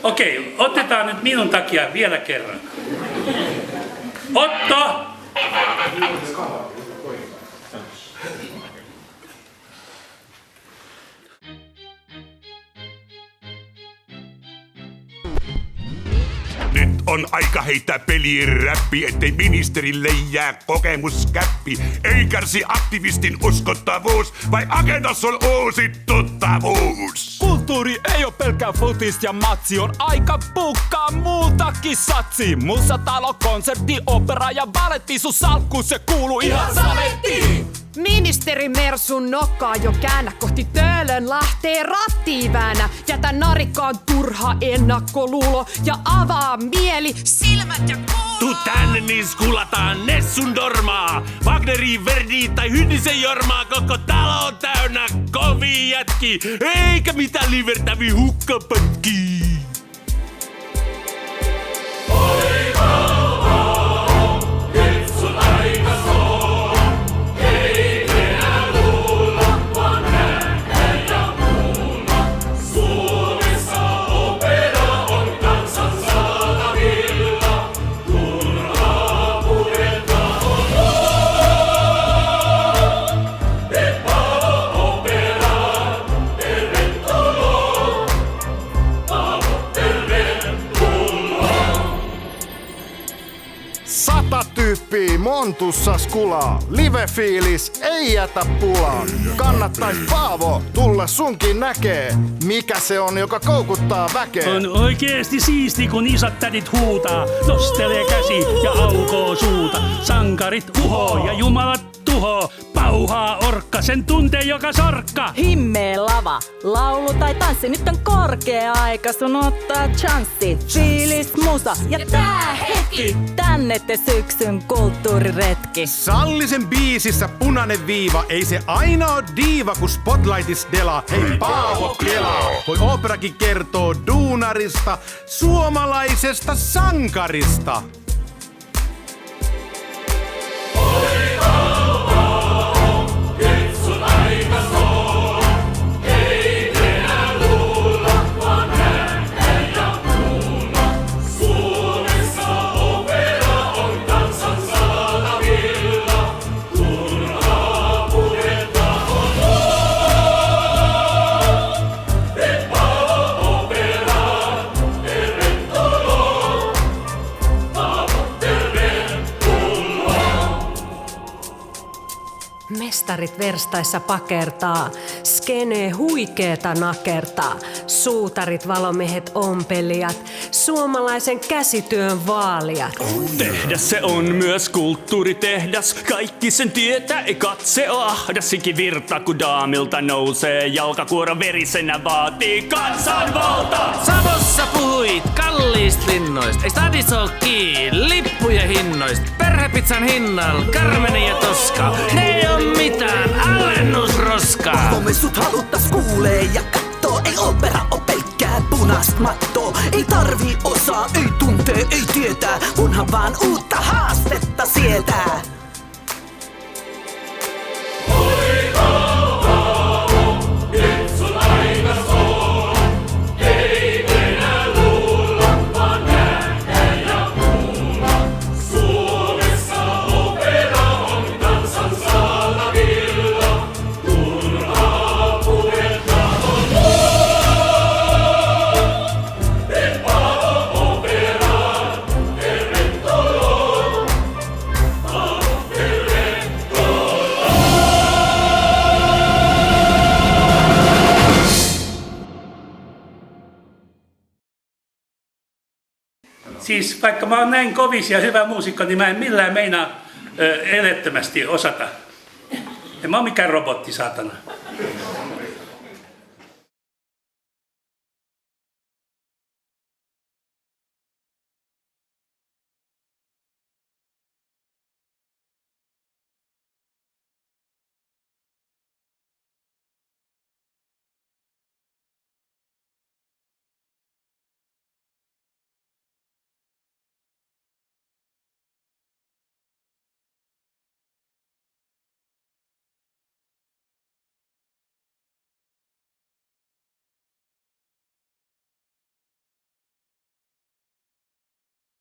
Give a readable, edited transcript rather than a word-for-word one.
Okei, otetaan nyt minun takia vielä kerran. Otto! Nyt on aika heittää peliin räppi, ettei ministerille jää kokemuskäppi. Ei kärsi aktivistin uskottavuus, vai agendassa on uusi tuttavuus. Kulttuuri ei oo pelkkää futis ja matsi, on aika bukkaa muutakin satsi. Musatalo, konsertti, opera ja baletti, sun salkku se kuuluu ihan salettiin. Ministeri Mersun nokkaa jo käännä kohti Töölönlahteen rattiin väänä. Jätä narikkaan turha ennakkoluulo ja avaa mieli, silmät ja kuulo. Tuu tänne niin skulataan Nessun dormaa. Wagneri, Verdi tai Hynnisen Jormaa. Koko talo on täynnä kovia jätki. Eikä mitään livertävi hukkapätkii. Montussa skulaa, live-fiilis ei jätä pulaan. Kannattais Paavo tulla sunkin näkee, mikä se on, joka koukuttaa väkeä. On oikeesti siisti, kun isot tädit huutaa, nostelee käsi ja aukoo suuta. Sankarit uhoo ja jumalat tuhoo, pauhaa orkka, sen tuntee joka sorkka. Himmee lava, laulu tai tanssi, nyt on korkea aika sun ottaa chanssi. Fiilis, musa ja tää hetki, tänne te syksyn kulttuuriretki. Sallisen biisissä punainen viiva, ei se aina oo diiva, kun spotlightis delaa. Hei Paavo kelaa, voi ooperakin kertoo duunarista, suomalaisesta sankarista. Mestarit verstaissa pakertaa, skene huikeeta nakertaa. Suutarit, valomiehet, ompelijat, suomalaisen käsityön vaalijat. Tehdas se on myös kulttuuritehdas, kaikki sen tietää, ei katse ahdas. Ikivirta kun daamilta nousee, jalkakuoro verisenä vaatii kansanvalta. Savossa puhuit kalliista linnoista, ei stadis oo kiinni, lippujen hinnoista. Perhepizzan hinnalla, Carmeni ja Toska, ne ei oo mitään alennusroskaa. Vahvomessut haluttas kuulee ja kattoo, ei opera oo pelkkää punaist mattoa. Ei tarvii osaa, ei tuntee, ei tietää, kunhan vaan uutta haastetta sietää. Siis vaikka mä oon näin kovis ja hyvä muusikko, niin mä en millään meinaa elettömästi osata. En mä oon mikään robotti, saatana.